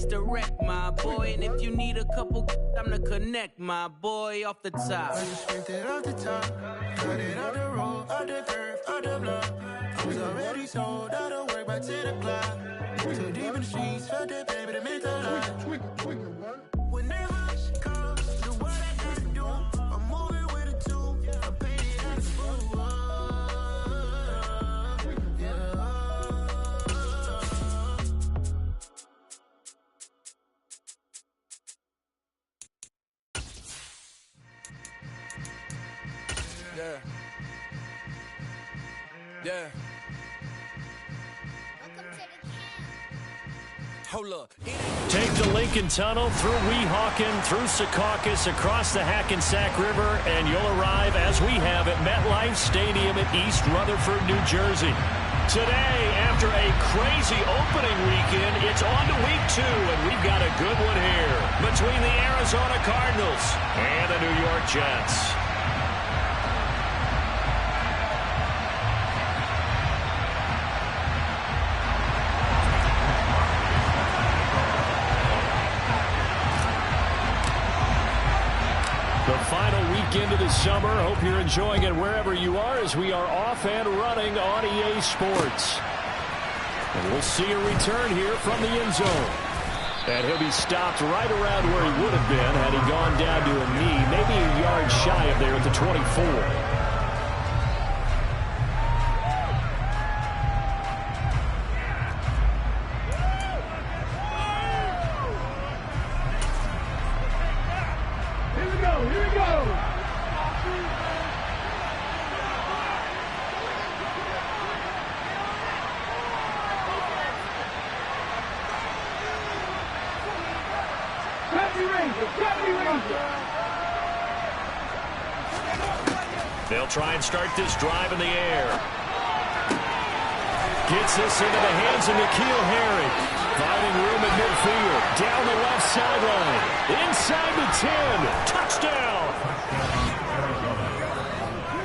that's the wreck, my boy. And if you need a couple, I'm the connect, my boy, off the top. I just spent it off the top, cut it off the road, off the curve, off the block. I was already sold out of work by 10 o'clock. So deep in the streets, felt that baby, that meant a lot. Whenever she comes, do what I gotta do. I'm moving with a two, I'm painted out of fool. Yeah. Yeah. Hold up. Take the Lincoln Tunnel through Weehawken, through Secaucus, across the Hackensack River, and you'll arrive, as we have, at MetLife Stadium at East Rutherford, New Jersey. Today, after a crazy opening weekend, it's on to week 2, and we've got a good one here between the Arizona Cardinals and the New York Jets. The final weekend of the summer. Hope you're enjoying it wherever you are as we are off and running on EA Sports. And we'll see a return here from the end zone. And he'll be stopped right around where he would have been had he gone down to a knee, maybe a yard shy of there at the 24. They'll try and start this drive in the air. Gets this into the hands of N'Keal Harry. Finding room at midfield. Down the left sideline. Inside the 10. Touchdown.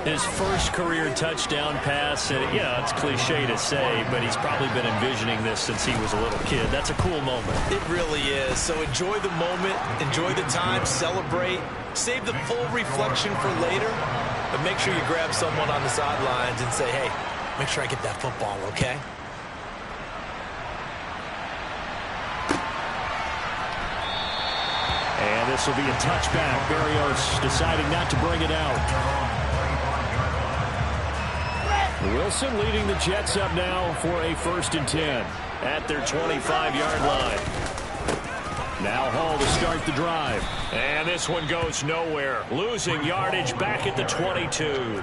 His first career touchdown pass. And, yeah, it's cliche to say, but he's probably been envisioning this since he was a little kid. That's a cool moment. It really is. So enjoy the moment. Enjoy the time. Celebrate. Save the full reflection for later. But make sure you grab someone on the sidelines and say, hey, make sure I get that football, okay? And this will be a touchback. Berrios deciding not to bring it out. Wilson leading the Jets up now for a 1st and 10 at their 25-yard line. Now Hall to start the drive. And this one goes nowhere. Losing yardage back at the 22.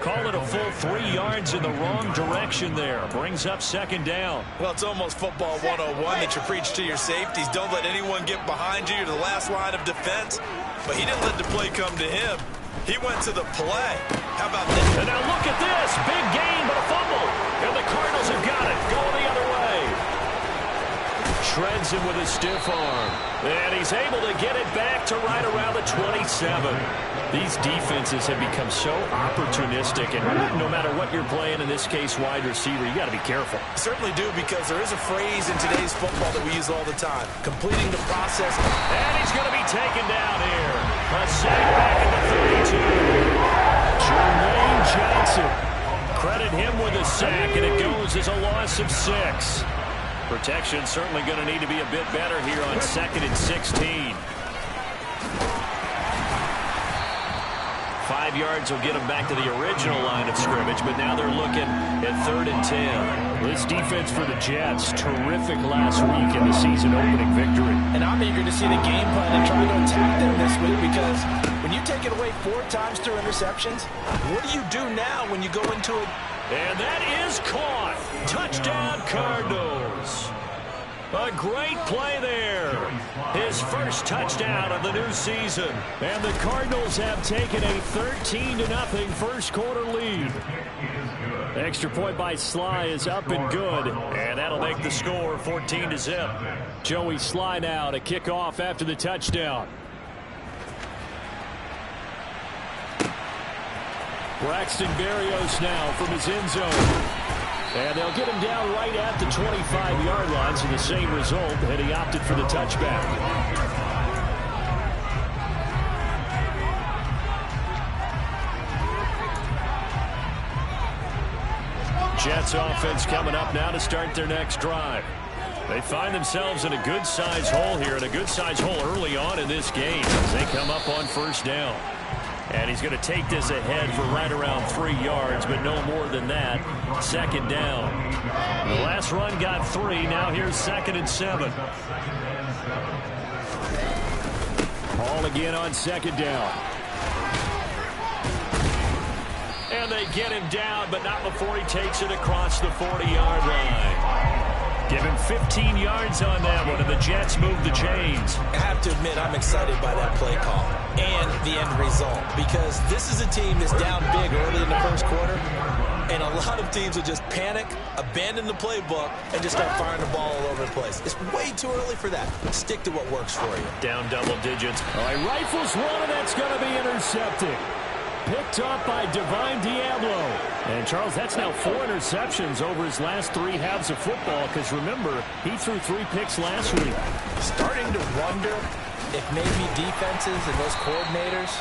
Call it a full 3 yards in the wrong direction there. Brings up 2nd down. Well, it's almost football 101 that you preach to your safeties. Don't let anyone get behind you. You're the last line of defense. But he didn't let the play come to him. He went to the play. How about this? And now look at this. Big gain, but a fumble. And the Cardinals have got it. Going the other way. Shreds him with a stiff arm. And he's able to get it back to right around the 27. These defenses have become so opportunistic, and no matter what you're playing, in this case wide receiver, you got to be careful. Certainly do, because there is a phrase in today's football that we use all the time. Completing the process. And he's going to be taken down here. A sack back at the 32. Jermaine Johnson. Credit him with a sack, and it goes as a loss of 6. Protection certainly going to need to be a bit better here on 2nd and 16. 5 yards will get them back to the original line of scrimmage, but now they're looking at 3rd and 10. This defense for the Jets, terrific last week in the season-opening victory. And I'm eager to see the game plan and try to attack them this week, because when you take it away 4 times through interceptions, what do you do now when you go into it? And that is caught. Touchdown, Cardinals. A great play there. His first touchdown of the new season. And the Cardinals have taken a 13-0 first quarter lead. Extra point by Sly is up and good. And that'll make the score 14-0. Joey Sly now to kick off after the touchdown. Braxton Berrios now from his end zone. And they'll get him down right at the 25-yard line, so the same result, and he opted for the touchback. Jets offense coming up now to start their next drive. They find themselves in a good-sized hole here, and a good-sized hole early on in this game as they come up on first down. And he's going to take this ahead for right around 3 yards, but no more than that. Second down. The last run got 3. Now here's 2nd and 7. Ball again on 2nd down. And they get him down, but not before he takes it across the 40-yard line. Give him 15 yards on that one, and the Jets move the chains. I have to admit, I'm excited by that play call and the end result, because this is a team that's down big early in the first quarter, and a lot of teams will just panic, abandon the playbook, and just start firing the ball all over the place. It's way too early for that. Stick to what works for you. Down double digits. All right, rifles one, and that's going to be intercepted. Picked up by Divine Diablo. And, Charles, that's now 4 interceptions over his last 3 halves of football, because, remember, he threw 3 picks last week. Starting to wonder if maybe defenses and those coordinators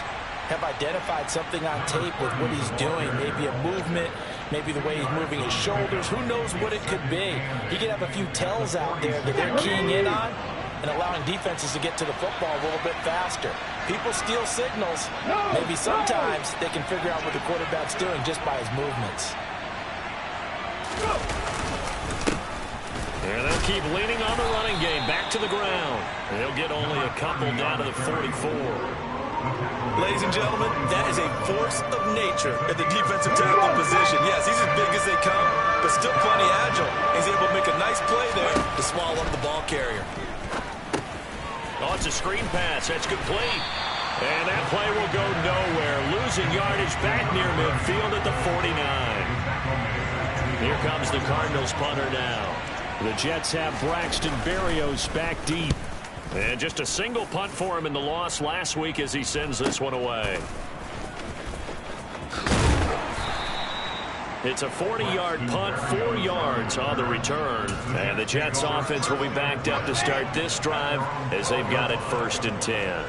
have identified something on tape with what he's doing. Maybe a movement, maybe the way he's moving his shoulders. Who knows what it could be? He could have a few tells out there that they're keying in on and allowing defenses to get to the football a little bit faster. People steal signals. Maybe sometimes they can figure out what the quarterback's doing just by his movements. And they'll keep leaning on the running game. Back to the ground. They'll get only a couple down to the 44. Ladies and gentlemen, that is a force of nature at the defensive tackle position. Yes, he's as big as they come, but still plenty agile. He's able to make a nice play there to swallow up the ball carrier. Oh, it's a screen pass. That's complete. And that play will go nowhere. Losing yardage back near midfield at the 49. Here comes the Cardinals punter now. The Jets have Braxton Berrios back deep. And just a single punt for him in the loss last week as he sends this one away. It's a 40-yard punt, 4 yards on the return. And the Jets offense will be backed up to start this drive as they've got it 1st and 10.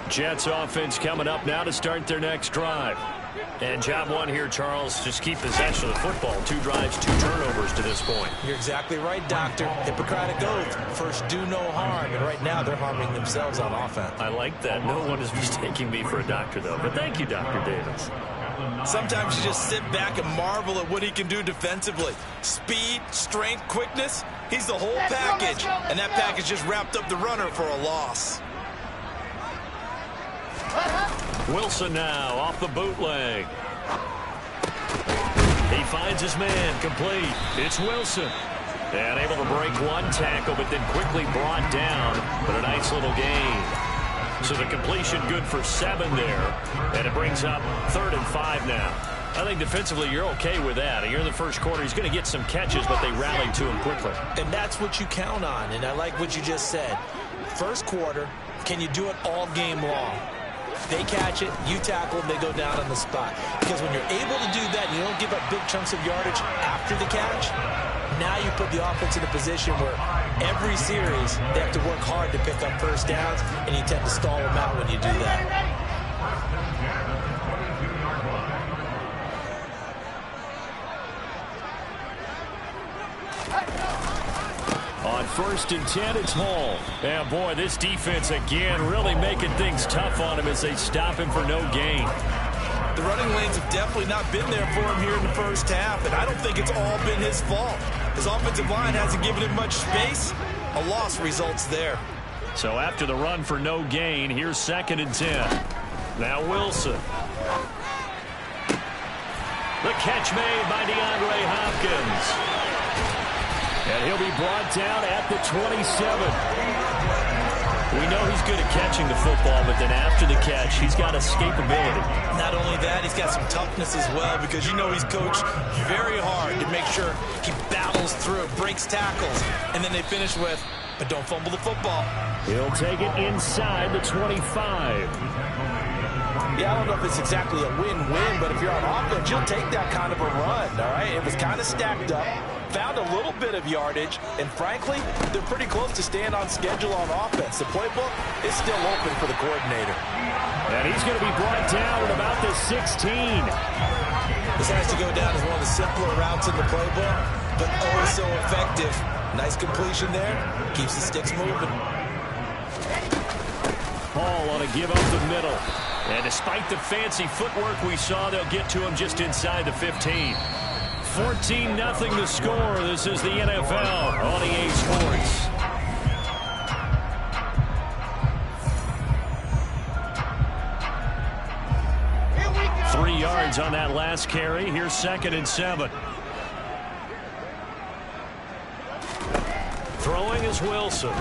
Jets offense coming up now to start their next drive. And job one here, Charles, just keep possession of the football. 2 drives, 2 turnovers to this point. You're exactly right, Doctor. Hippocratic oath. First, do no harm. And right now, they're harming themselves on offense. I like that. No one is mistaking me for a doctor, though. But thank you, Dr. Davis. Sometimes you just sit back and marvel at what he can do defensively. Speed, strength, quickness. He's the whole package. And that package just wrapped up the runner for a loss. Wilson now off the bootleg. He finds his man, complete. It's Wilson. And able to break 1 tackle, but then quickly brought down. But a nice little gain. So the completion good for 7 there. And it brings up 3rd and 5 now. I think defensively you're okay with that. You're in the first quarter. He's going to get some catches, but they rallied to him quickly. And that's what you count on. And I like what you just said. First quarter, can you do it all game long? They catch it, you tackle, they go down on the spot. Because when you're able to do that and you don't give up big chunks of yardage after the catch, now you put the offense in a position where every series they have to work hard to pick up first downs, and you tend to stall them out when you do that. On 1st and 10, it's Hall. And boy, this defense again really making things tough on him as they stop him for no gain. The running lanes have definitely not been there for him here in the first half, and I don't think it's all been his fault. His offensive line hasn't given him much space. A loss results there. So after the run for no gain, here's 2nd and 10. Now Wilson. The catch made by DeAndre Hopkins. And he'll be brought down at the 27. We know he's good at catching the football, but then after the catch, he's got escapability. Not only that, he's got some toughness as well, because you know he's coached very hard to make sure he battles through, breaks tackles, and then they finish with, but don't fumble the football. He'll take it inside the 25. Yeah, I don't know if it's exactly a win-win, but if you're on offense, you'll take that kind of a run, all right? It was kind of stacked up. found a little bit of yardage, and frankly, they're pretty close to staying on schedule on offense. The playbook is still open for the coordinator. And he's going to be brought down at about the 16. This has to go down as one of the simpler routes in the playbook, but oh so effective. Nice completion there. Keeps the sticks moving. Hall on a give up the middle. And despite the fancy footwork we saw, they'll get to him just inside the 15. 14-0 the score. This is the NFL on EA Sports. On that last carry. Here's 2nd and 7. Throwing is Wilson.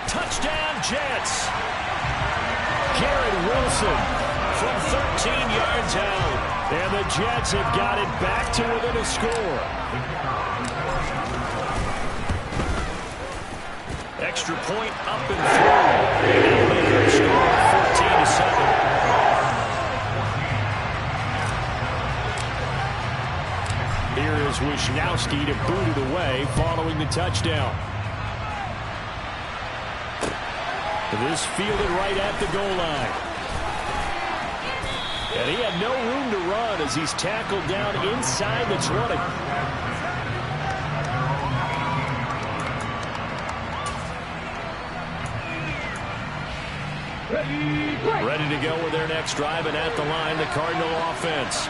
Touchdown Jets. Garrett Wilson from 13 yards out. And the Jets have got it back to within a score. Extra point up and through. And they'll make it a score of 14-7. Here is Wisnowski to boot it away following the touchdown. This fielded right at the goal line. And he had no room to run as he's tackled down inside the 20. Ready to go with their next drive, and at the line, the Cardinal offense.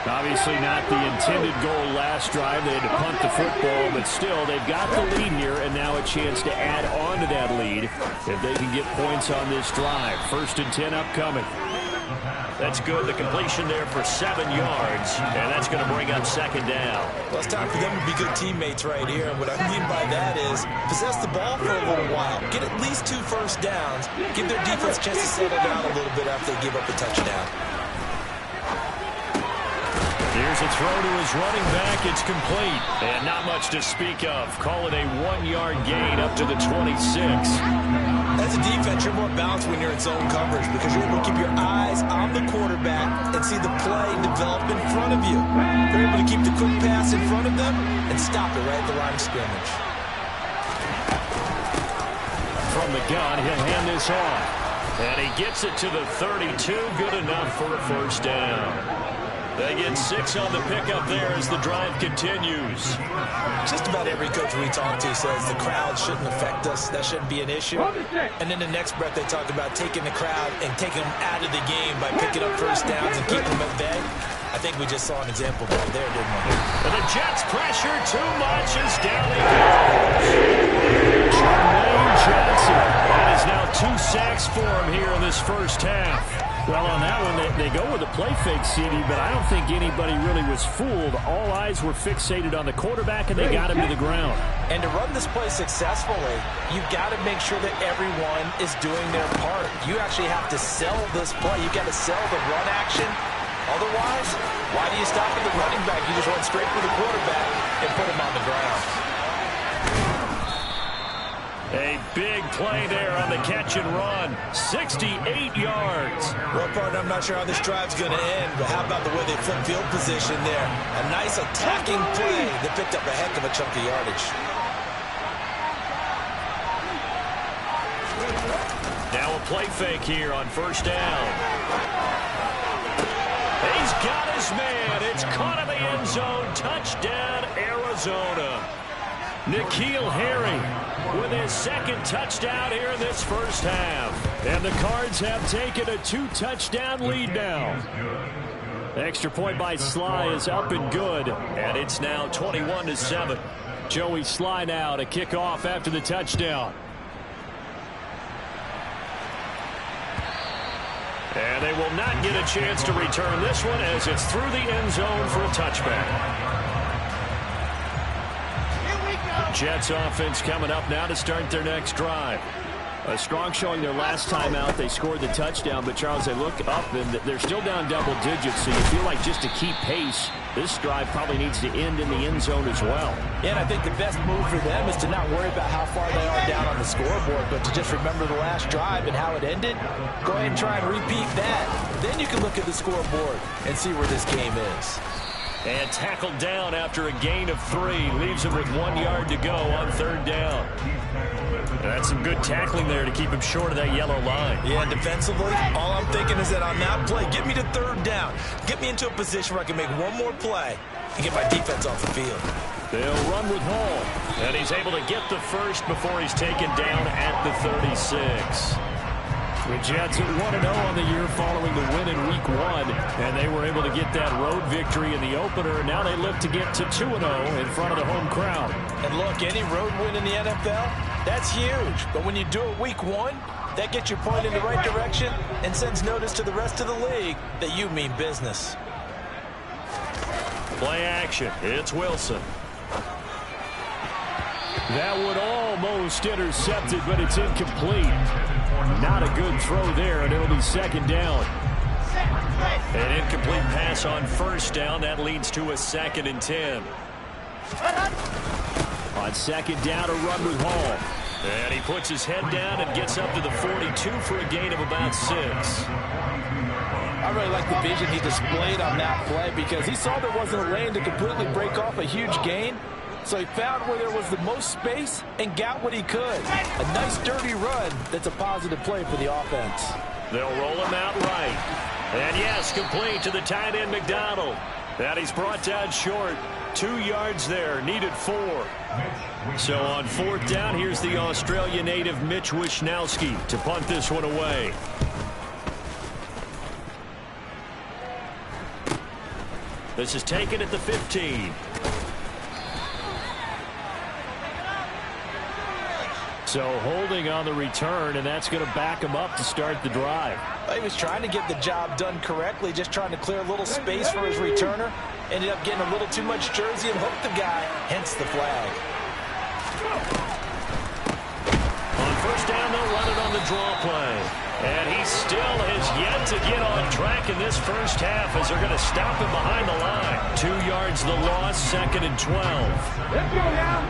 Obviously not the intended goal last drive. They had to punt the football, but still, they've got the lead here, and now a chance to add on to that lead if they can get points on this drive. 1st and 10 upcoming. That's good. The completion there for 7 yards, and that's going to bring up 2nd down. Well, it's time for them to be good teammates right here, and what I mean by that is possess the ball for a little while. Get at least 2 first downs. Give their defense a chance to settle down a little bit after they give up a touchdown. Here's a throw to his running back. It's complete. And not much to speak of. Call it a 1-yard gain up to the 26. As a defense, you're more balanced when you're in zone coverage because you're able to keep your eyes on the quarterback and see the play develop in front of you. You're able to keep the quick pass in front of them and stop it right at the line of scrimmage. From the gun, he'll hand this off. And he gets it to the 32. Good enough for a 1st down. They get 6 on the pickup there as the drive continues. Just about every coach we talk to says the crowd shouldn't affect us. That shouldn't be an issue. And then the next breath they talk about taking the crowd and taking them out of the game by picking up first downs and keeping them at bay. I think we just saw an example of that there, didn't we? And the Jets pressure too much as down they go. Jermaine Johnson. That is now 2 sacks for him here in this first half. Well, on that one, they go with a play fake, CD, but I don't think anybody really was fooled. All eyes were fixated on the quarterback, and they got him to the ground. And to run this play successfully, you've got to make sure that everyone is doing their part. You actually have to sell this play. You've got to sell the run action. Otherwise, why do you stop at the running back? You just run straight for the quarterback and put him on the ground. A big play there on the catch and run. 68 yards. Well, partner, I'm not sure how this drive's going to end, but how about the way they flip field position there? A nice attacking play that picked up a heck of a chunk of yardage. Now a play fake here on 1st down. He's got his man. It's caught in the end zone. Touchdown, Arizona. N'Keal Harry with his 2nd touchdown here in this first half. And the Cards have taken a 2-touchdown lead now. Extra point by Sly is up and good. And it's now 21-7. Joey Sly now to kick off after the touchdown. And they will not get a chance to return this one as it's through the end zone for a touchback. Jets offense coming up now to start their next drive. A strong showing their last time out. They scored the touchdown, but Charles, they look up and they're still down double digits, so you feel like just to keep pace, this drive probably needs to end in the end zone as well. Yeah, and I think the best move for them is to not worry about how far they are down on the scoreboard, but to just remember the last drive and how it ended. Go ahead and try and repeat that. Then you can look at the scoreboard and see where this game is. And tackled down after a gain of 3. Leaves him with 1 yard to go on 3rd down. That's some good tackling there to keep him short of that yellow line. Yeah, defensively, all I'm thinking is that on that play, get me to 3rd down. Get me into a position where I can make one more play and get my defense off the field. They'll run with Hall. And he's able to get the first before he's taken down at the 36. The Jets are 1-0 on the year following the win in Week 1, and they were able to get that road victory in the opener. Now they look to get to 2-0 in front of the home crowd. And look, any road win in the NFL, that's huge. But when you do it Week 1, that gets your point in the right direction and sends notice to the rest of the league that you mean business. Play action. It's Wilson. That would almost intercepted, but it's incomplete. Not a good throw there, and it'll be 2nd down. An incomplete pass on 1st down. That leads to a 2nd and 10. On 2nd down, a run with Hall. And he puts his head down and gets up to the 42 for a gain of about 6. I really like the vision he displayed on that play because he saw there wasn't a lane to completely break off a huge gain. So he found where there was the most space and got what he could. A nice dirty run that's a positive play for the offense. They'll roll him out right. And yes, complete to the tight end McDonald. And he's brought down short. 2 yards there, needed 4. So on 4th down, here's the Australia native Mitch Wishnowsky to punt this one away. This is taken at the 15. So holding on the return, and that's going to back him up to start the drive. He was trying to get the job done correctly, just trying to clear a little space for his returner. Ended up getting a little too much jersey and hooked the guy, hence the flag. On 1st down, they'll run it on the draw play. And he still has yet to get on track in this first half as they're going to stop him behind the line. 2 yards the loss, 2nd and 12. Let's go now.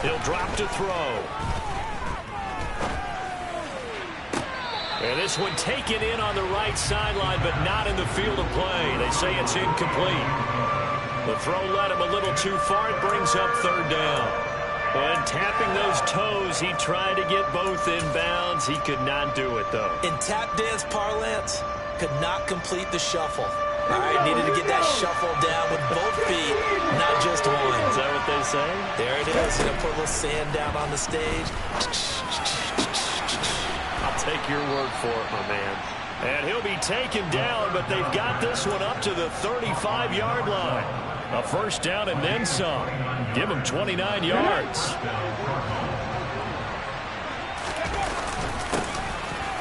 He'll drop to throw. And this one taken in on the right sideline, but not in the field of play. They say it's incomplete. The throw led him a little too far. It brings up 3rd down. And tapping those toes, he tried to get both in bounds. He could not do it, though. In tap dance parlance, could not complete the shuffle. All right, needed to get that shuffle down with both feet, not just one. Is that what they say? There it is. You know, put a little sand down on the stage. I'll take your word for it, my man. And he'll be taken down, but they've got this one up to the 35-yard line. A 1st down and then some. Give him 29 yards.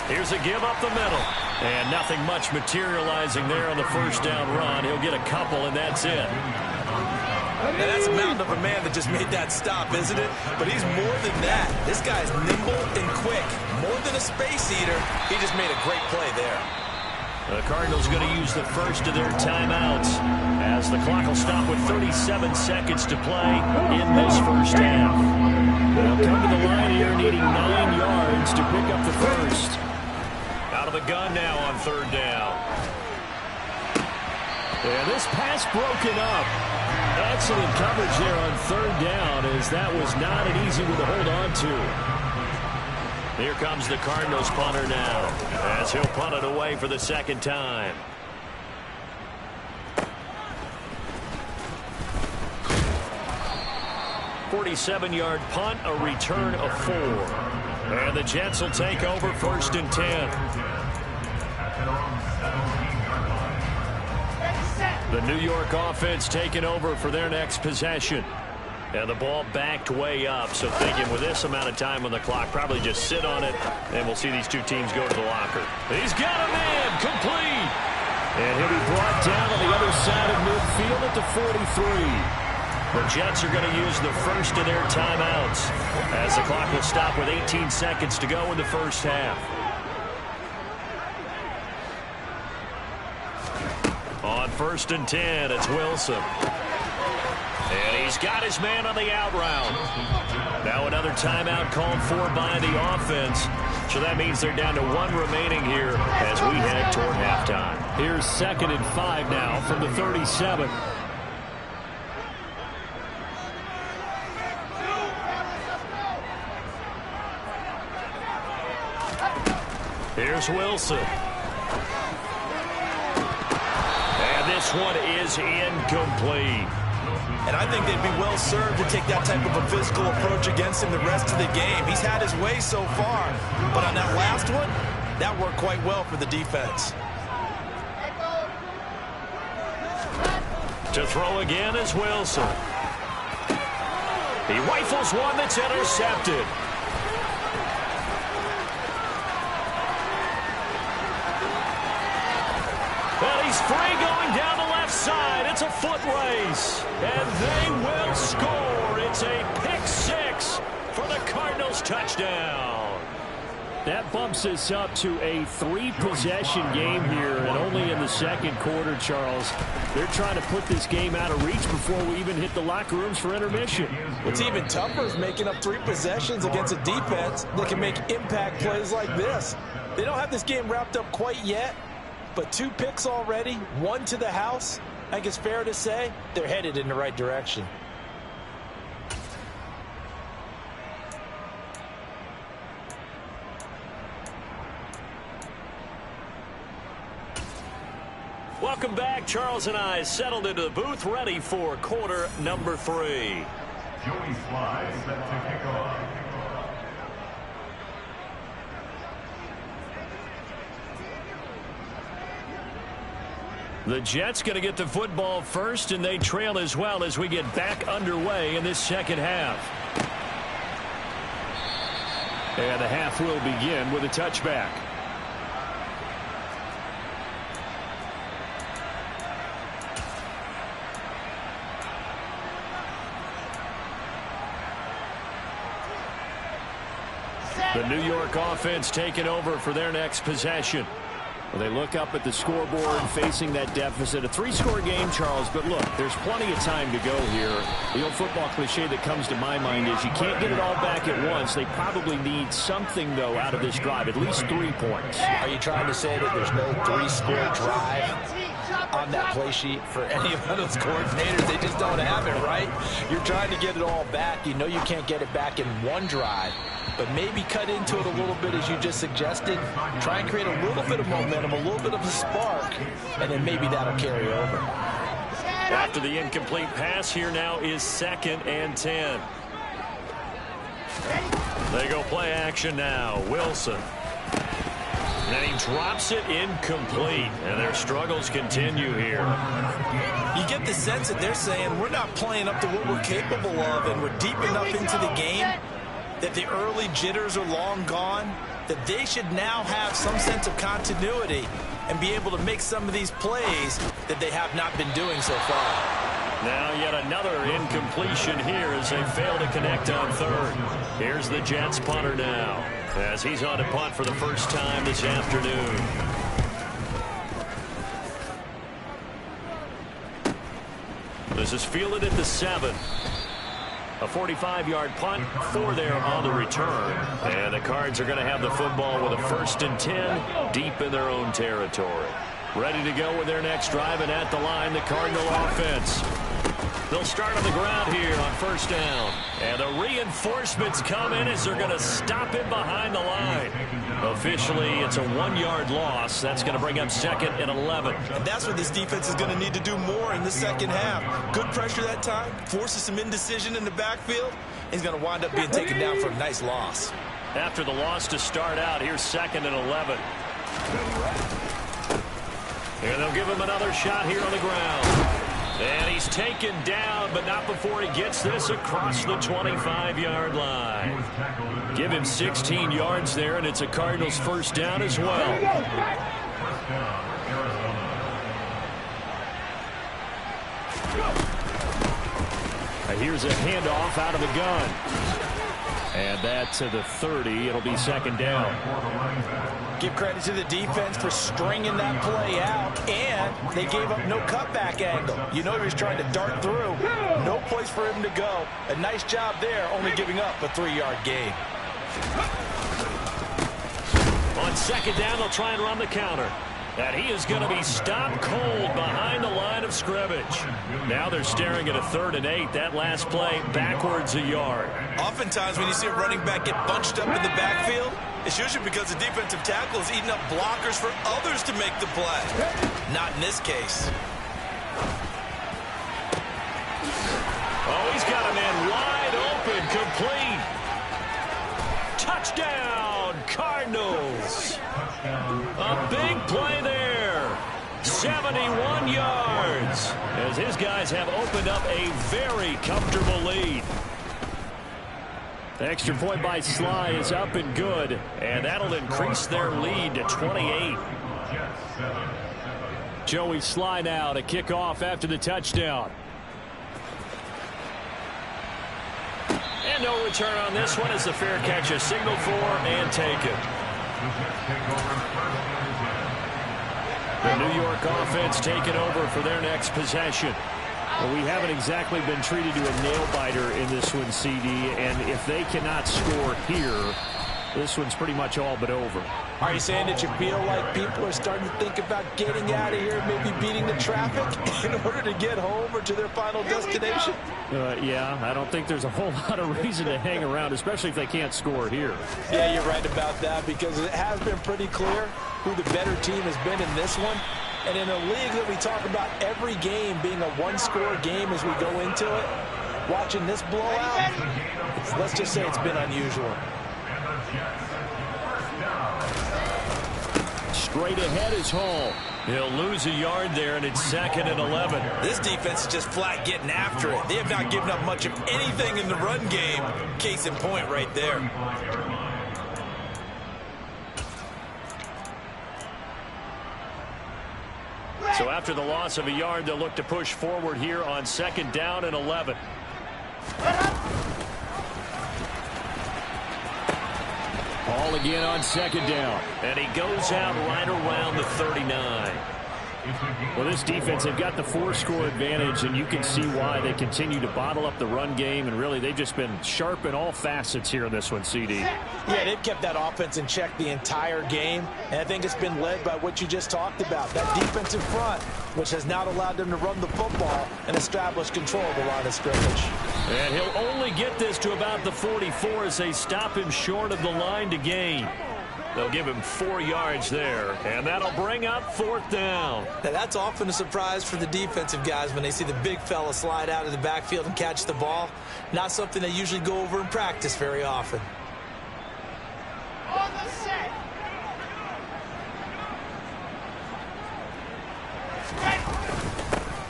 Here's a give up the middle. And nothing much materializing there on the 1st down run. He'll get a couple, and that's it. Now that's a mountain of a man that just made that stop, isn't it? But he's more than that. This guy's nimble and quick. More than a space eater. He just made a great play there. The Cardinals going to use the first of their timeouts as the clock will stop with 37 seconds to play in this first half. They'll come to the line here needing 9 yards to pick up the first. Out of the gun now on 3rd down. And this pass broken up. Excellent coverage there on 3rd down, as that was not an easy one to hold on to. Here comes the Cardinals punter now, as he'll punt it away for the 2nd time. $47-yard punt, a return of 4. And the Jets will take over 1st and 10. The New York offense taking over for their next possession. And the ball backed way up, so thinking with this amount of time on the clock, probably just sit on it, and we'll see these two teams go to the locker. He's got a man, complete! And he'll be brought down on the other side of midfield at the 43. The Jets are going to use the first of their timeouts as the clock will stop with 18 seconds to go in the first half. On 1st and 10, it's Wilson. And he's got his man on the out route. Now another timeout called for by the offense. So that means they're down to 1 remaining here as we head toward halftime. Here's 2nd and 5 now from the 37. Here's Wilson. And this one is incomplete. And I think they'd be well served to take that type of a physical approach against him the rest of the game. He's had his way so far, but on that last one, that worked quite well for the defense. To throw again is Wilson. He rifles one that's intercepted. And he's free going down the left side. It's a foot race. And they will score. It's a pick 6 for the Cardinals touchdown. That bumps us up to a 3-possession game here, and only in the second quarter, Charles. They're trying to put this game out of reach before we even hit the locker rooms for intermission. What's even tougher is making up 3 possessions against a defense that can make impact plays like this. They don't have this game wrapped up quite yet, but 2 picks already, 1 to the house. I think it's fair to say they're headed in the right direction. Welcome back. Charles and I settled into the booth, ready for quarter number 3. Joey Sly set to kick off. The Jets going to get the football first, and they trail as well as we get back underway in this second half. And the half will begin with a touchback. The New York offense taking over for their next possession. Well, they look up at the scoreboard facing that deficit. A 3-score game, Charles, but look, there's plenty of time to go here. The old football cliche that comes to my mind is you can't get it all back at once. They probably need something, though, out of this drive, at least 3 points. Are you trying to say that there's no 3-score drive on that play sheet for any of those coordinators? They just don't have it, right? You're trying to get it all back. You know you can't get it back in 1 drive, but maybe cut into it a little bit as you just suggested. Try and create a little bit of momentum, a little bit of a spark, and then maybe that'll carry over. After the incomplete pass, here now is 2nd and 10. They go play action now. Wilson. And he drops it incomplete. And their struggles continue here. You get the sense that they're saying we're not playing up to what we're capable of, and we're deep enough into the game that the early jitters are long gone, that they should now have some sense of continuity and be able to make some of these plays that they have not been doing so far. Now yet another incompletion here as they fail to connect on 3rd. Here's the Jets punter now as he's on to punt for the first time this afternoon. This is fielded at the 7. A 45-yard punt, 4 there on the return. And the Cards are going to have the football with a 1st and 10 deep in their own territory. Ready to go with their next drive, and at the line, the Cardinal offense. They'll start on the ground here on 1st down. And the reinforcements come in as they're going to stop him behind the line. Officially, it's a 1-yard loss. That's going to bring up 2nd and 11. And that's what this defense is going to need to do more in the second half. Good pressure that time, forces some indecision in the backfield. He's going to wind up being taken down for a nice loss. After the loss to start out, here's 2nd and 11. And they'll give him another shot here on the ground. And he's taken down, but not before he gets this across the 25-yard line. Give him 16 yards there, and it's a Cardinals 1st down as well. Here's a handoff out of the gun. And that to the 30. It'll be 2nd down. Give credit to the defense for stringing that play out, and they gave up no cutback angle. You know he was trying to dart through. No place for him to go. A nice job there, only giving up a 3-yard gain. On second down, they'll try and run the counter. And he is going to be stopped cold behind the line of scrimmage. Now they're staring at a 3rd and 8. That last play backwards a yard. Oftentimes when you see a running back get bunched up in the backfield, it's usually because the defensive tackle is eating up blockers for others to make the play. Not in this case. Oh, he's got a man wide open, complete. Touchdown, Cardinals. A big play there. 71 yards. As his guys have opened up a very comfortable lead. The extra point by Sly is up and good. And that'll increase their lead to 28. Joey Sly now to kick off after the touchdown. And no return on this one as the fair catch is signaled for and taken. The New York offense taking over for their next possession. Well, we haven't exactly been treated to a nail-biter in this one, CD, and if they cannot score here, this one's pretty much all but over. Are you saying that you feel like people are starting to think about getting out of here, maybe beating the traffic in order to get home or to their final destination? Yeah, I don't think there's a whole lot of reason to hang around, especially if they can't score here. Yeah, you're right about that because it has been pretty clear who the better team has been in this one. And in a league that we talk about every game being a one-score game as we go into it, watching this blowout, let's just say it's been unusual. Straight ahead is Hall. He'll lose a yard there, and it's 2nd and 11. This defense is just flat getting after it. They have not given up much of anything in the run game. Case in point right there. So after the loss of a yard, they'll look to push forward here on 2nd down and 11. Ball again on 2nd down. And he goes out right around the 39. Well, this defense, they've got the 4-score advantage, and you can see why they continue to bottle up the run game, and really they've just been sharp in all facets here in this one, CD. Yeah, they've kept that offense in check the entire game, and I think it's been led by what you just talked about, that defensive front, which has not allowed them to run the football and establish control of the line of scrimmage. And he'll only get this to about the 44 as they stop him short of the line to gain. They'll give him 4 yards there, and that'll bring up 4th down. Now, that's often a surprise for the defensive guys when they see the big fella slide out of the backfield and catch the ball. Not something they usually go over in practice very often. On the set.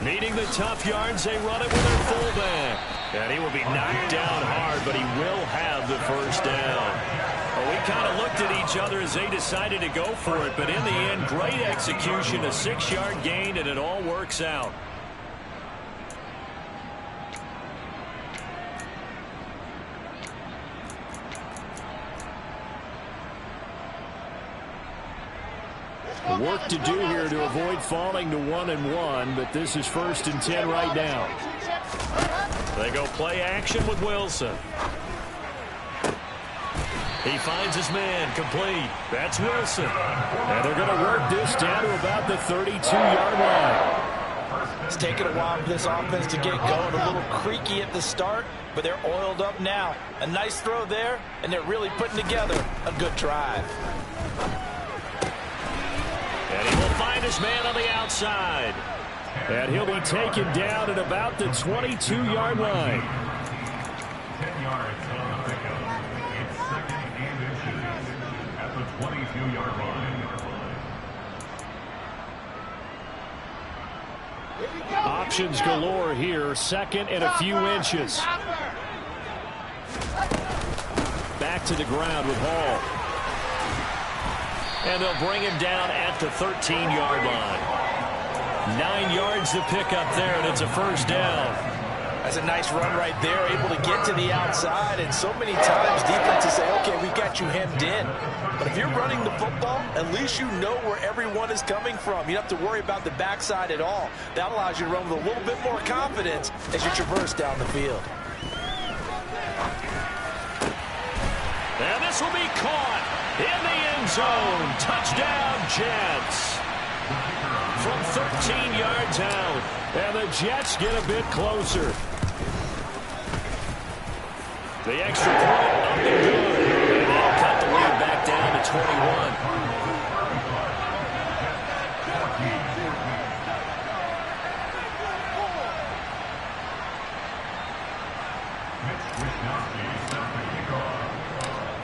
Needing the tough yards, they run it with their fullback. And he will be knocked down hard, but he will have the 1st down. Well, we kind of looked at each other as they decided to go for it, but in the end, great execution, a 6-yard gain, and it all works out. Work to do here to avoid falling to 1-1, but this is 1st and 10 right now. They go play action with Wilson. He finds his man, complete. That's Wilson. And they're going to work this down to about the 32-yard line. It's taken a while for this offense to get going. A little creaky at the start, but they're oiled up now. A nice throw there, and they're really putting together a good drive. And he will find his man on the outside. And he'll be taken down at about the 22-yard line. 10 yards on the pickup. It's 2nd and inches at the 22-yard line. Options galore here. 2nd and a few inches. Back to the ground with Hall. And they'll bring him down at the 13-yard line. 9 yards to pick up there, and it's a 1st down. That's a nice run right there, able to get to the outside. And so many times defenses say, okay, we got you hemmed in. But if you're running the football, at least you know where everyone is coming from. You don't have to worry about the backside at all. That allows you to run with a little bit more confidence as you traverse down the field. And this will be caught in the end zone. Touchdown, Jets. From 13 yards out, and the Jets get a bit closer. The extra point up and good, and that'll cut the lead back down to 21.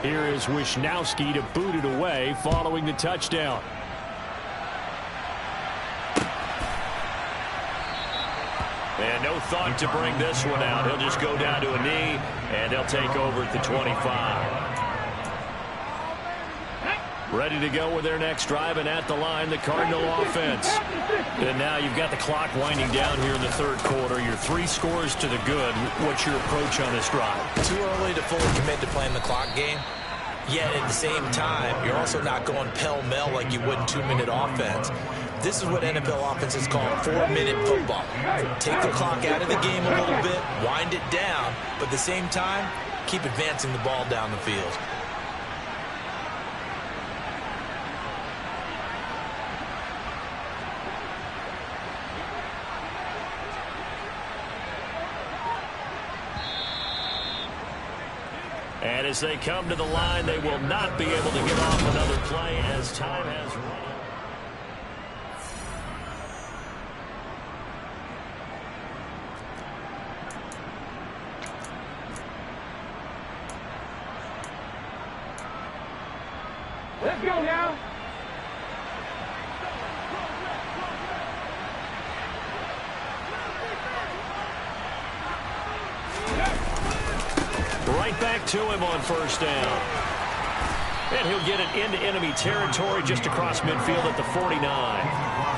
Here is Wisnowski to boot it away following the touchdown. And no thought to bring this one out. He'll just go down to a knee, and they'll take over at the 25. Ready to go with their next drive, and at the line, the Cardinal offense. And now you've got the clock winding down here in the third quarter. You're 3 scores to the good. What's your approach on this drive? Too early to fully commit to playing the clock game. Yet at the same time, you're also not going pell-mell like you would in 2-minute offense. This is what NFL offenses call 4-minute football. Take the clock out of the game a little bit, wind it down, but at the same time, keep advancing the ball down the field. And as they come to the line, they will not be able to get off another play as time has run. Let's go now. Right back to him on first down. And he'll get it into enemy territory just across midfield at the 49.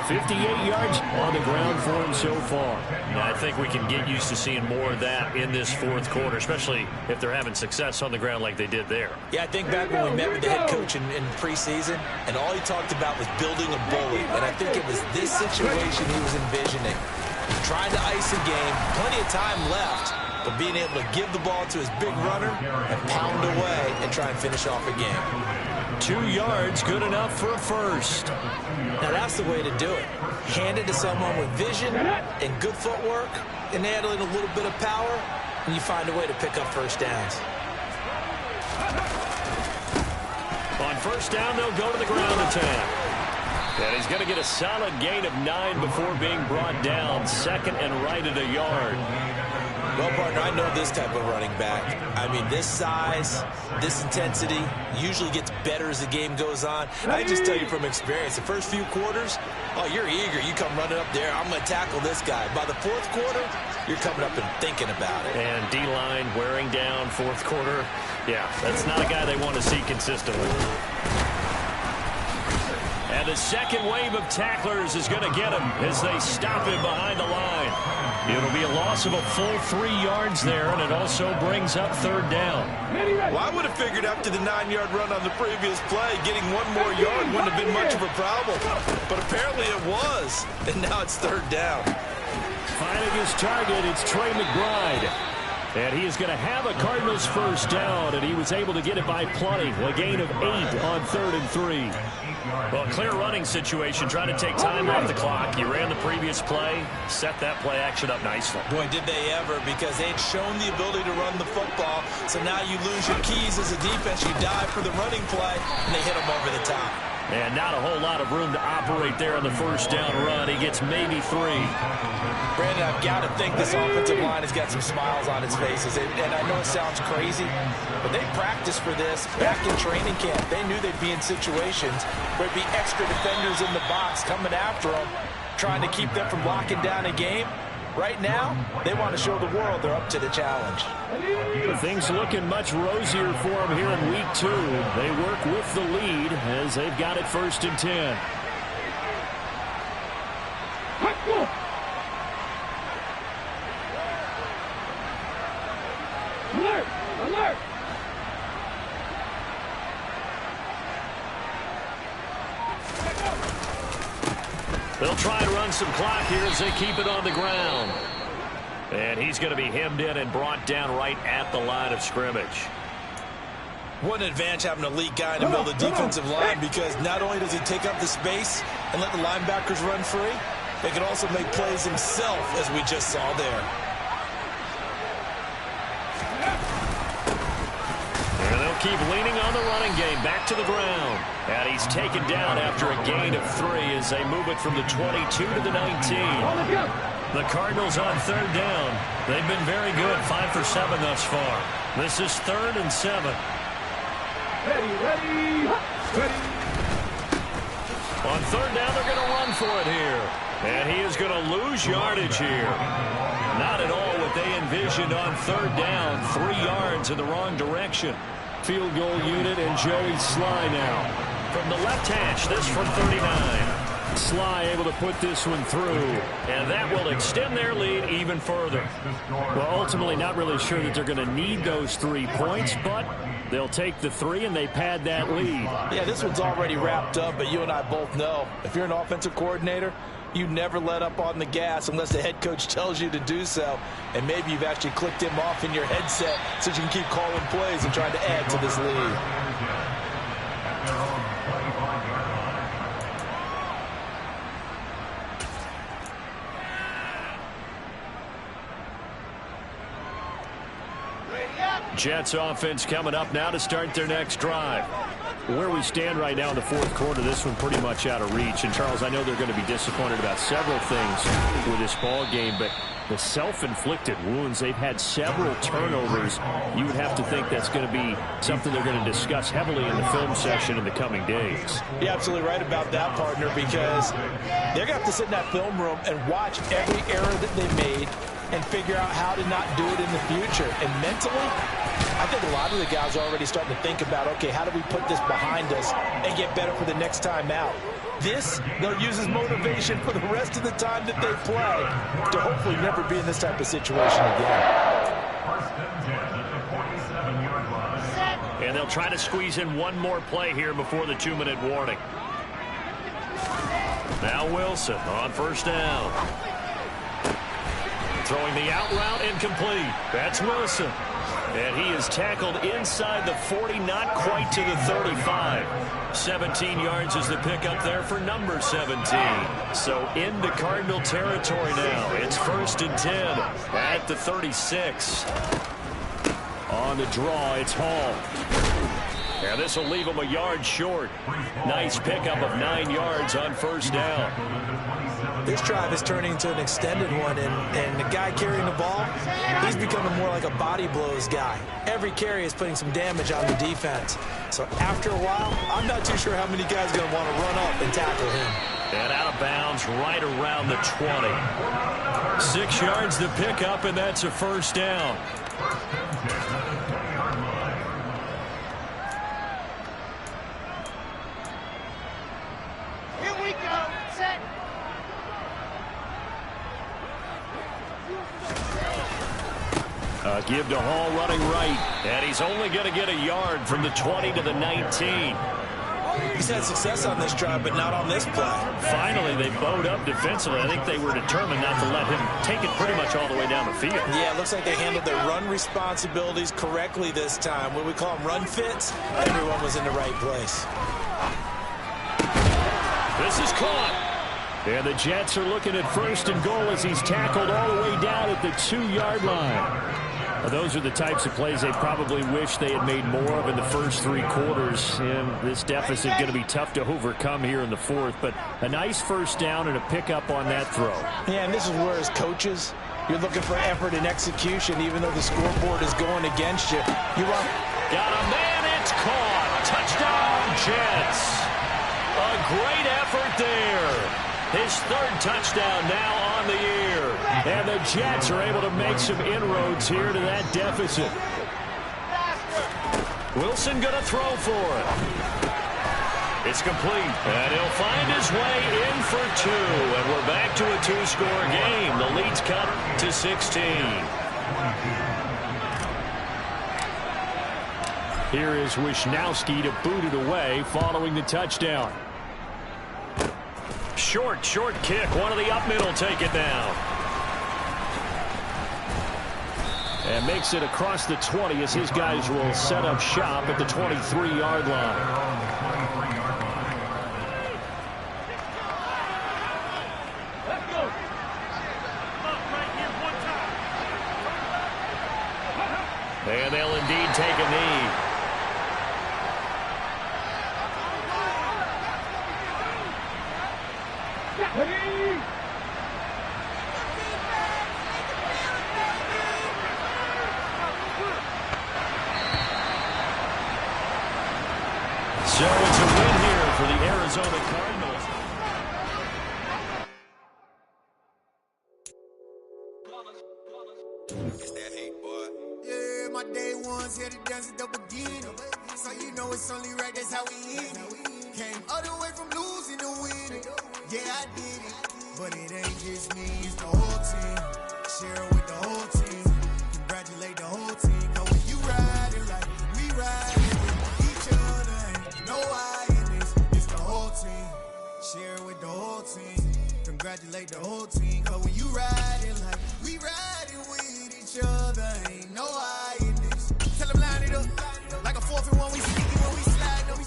58 yards on the ground for him so far. Now, I think we can get used to seeing more of that in this fourth quarter, especially if they're having success on the ground like they did there. Yeah, I think back when we met with the head coach in preseason, and all he talked about was building a bully. And I think it was this situation he was envisioning. Trying to ice a game, plenty of time left, but being able to give the ball to his big runner and pound away and try and finish off a game. 2 yards, good enough for a first. Now that's the way to do it. Hand it to someone with vision and good footwork and add in a little bit of power, and you find a way to pick up first downs. On first down, they'll go to the ground attack. And he's going to get a solid gain of 9 before being brought down. Second and right at a yard. Well, partner, I know this type of running back. I mean, this size, this intensity usually gets better as the game goes on. I just tell you from experience, the first few quarters, oh, you're eager. You come running up there, I'm going to tackle this guy. By the fourth quarter, you're coming up and thinking about it. And D-line wearing down fourth quarter. Yeah, that's not a guy they want to see consistently. And the second wave of tacklers is going to get him as they stop him behind the line. It'll be a loss of a full 3 yards there, and it also brings up third down. Well, I would have figured after the 9-yard run on the previous play, getting 1 more yard wouldn't have been much of a problem. But apparently it was, and now it's third down. Finding his target, it's Trey McBride. And he is going to have a Cardinals first down, and he was able to get it by plenty. A gain of 8 on 3rd and 3. Well, clear running situation, trying to take time off the clock. You ran the previous play, set that play action up nicely. Boy, did they ever, because they had shown the ability to run the football. So now you lose your keys as a defense. You dive for the running play, and they hit them over the top. And not a whole lot of room to operate there on the first down run. He gets maybe 3. Brandon, I've got to think this offensive line has got some smiles on its faces. And I know it sounds crazy, but they practiced for this back in training camp. They knew they'd be in situations where there'd be extra defenders in the box coming after them, trying to keep them from locking down a game. Right now, they want to show the world they're up to the challenge. Things looking much rosier for them here in week 2. They work with the lead as they've got it 1st and 10. Alert! Alert! They'll try to run some clock here as they keep it on the ground. And he's going to be hemmed in and brought down right at the line of scrimmage. What an advantage having an elite guy in the middle of the defensive line, because not only does he take up the space and let the linebackers run free, he can also make plays himself, as we just saw there. And they'll keep leaning on the running game. Back to the ground. And he's taken down after a gain of 3 as they move it from the 22 to the 19. The Cardinals on 3rd down. They've been very good, 5 for 7 thus far. This is 3rd and 7. Ready. On 3rd down, they're going to run for it here. And he is going to lose yardage here. Not at all what they envisioned on 3rd down. 3 yards in the wrong direction. Field goal unit and Joey Sly now. From the left hash, this from 39. Sly able to put this one through, and that will extend their lead even further. Well, ultimately not really sure that they're going to need those 3 points, but they'll take the 3 and they pad that lead. Yeah, this one's already wrapped up, but you and I both know if you're an offensive coordinator, you never let up on the gas unless the head coach tells you to do so. And maybe you've actually clicked him off in your headset so you can keep calling plays and trying to add to this lead. Jets offense coming up now to start their next drive. Where we stand right now in the 4th quarter, this one pretty much out of reach. And, Charles, I know they're going to be disappointed about several things with this ball game, but the self-inflicted wounds, they've had several turnovers. You would have to think that's going to be something they're going to discuss heavily in the film session in the coming days. You're absolutely right about that, partner, because they're going to have to sit in that film room and watch every error that they made and figure out how to not do it in the future. And mentally, I think a lot of the guys are already starting to think about, okay, how do we put this behind us and get better for the next time out? This, they'll use as motivation for the rest of the time that they play to hopefully never be in this type of situation again. And they'll try to squeeze in one more play here before the 2-minute warning. Now Wilson on 1st down. Throwing the out route incomplete. That's Wilson. And he is tackled inside the 40, not quite to the 35. 17 yards is the pickup there for number 17. So into Cardinal territory now. It's 1st and 10 at the 36. On the draw, it's Hall. And this will leave him a yard short. Nice pickup of 9 yards on 1st down. This drive is turning into an extended one, and the guy carrying the ball, he's becoming more like a body blows guy. Every carry is putting some damage on the defense. So after a while, I'm not too sure how many guys are going to want to run up and tackle him. And out of bounds right around the 20. 6 yards to pick up, and that's a 1st down. Give to Hall running right, and he's only going to get a yard from the 20 to the 19. He's had success on this drive, but not on this play. Finally, they bowed up defensively. I think they were determined not to let him take it pretty much all the way down the field. Yeah, it looks like they handled their run responsibilities correctly this time. What we call them run fits, everyone was in the right place. This is caught. And the Jets are looking at 1st and goal as he's tackled all the way down at the 2-yard line. Those are the types of plays they probably wish they had made more of in the first 3 quarters. And this deficit going to be tough to overcome here in the 4th. But a nice 1st down and a pickup on that throw. Yeah, and this is where as coaches, you're looking for effort and execution, even though the scoreboard is going against you. Got a man, it's caught. Touchdown, Jets. A great effort there. His 3rd touchdown now on the year. And the Jets are able to make some inroads here to that deficit. Wilson going to throw for it. It's complete. And he'll find his way in for 2. And we're back to a 2-score game. The lead's cut to 16. Here is Wisnowski to boot it away following the touchdown. Short kick. One of the up middle take it down. And makes it across the 20 as his guys will set up shop at the 23-yard line. And they'll indeed take a knee. So it's a win here for the Arizona Cardinals. It's that hate, boy. Yeah, my day ones here to dance at the beginning. So you know it's only right, that's how we end it. Came all the way from losing to winning. Yeah, I did it. But it ain't just me, it's the whole team. Share it with the whole team. Congratulate the whole team. Cause when you ride it like we ride it with each other, ain't no I in this. It's the whole team. Share it with the whole team. Congratulate the whole team. Cause when you ride it like we ride it with each other, ain't no I in this. Tell them line it up. Like a 4th and 1, we sneaky when we slide up.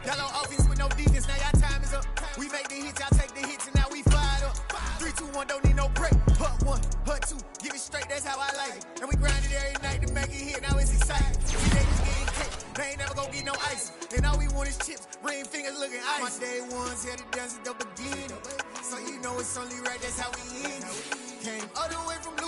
Y'all on offense with no defense, now y'all time is up. We make the hits, y'all take the hits, and now we fired up. 3, 2, 1, don't need no break. Hut 1, hut 2, give it straight, that's how I like it. And we grind it every night to make it hit, now it's exciting. See, they just getting cake, they ain't never gonna get no ice. And all we want is chips, ring fingers looking ice. My day ones here to dance at the beginning. So you know it's only right, that's how we end it. Came all the way from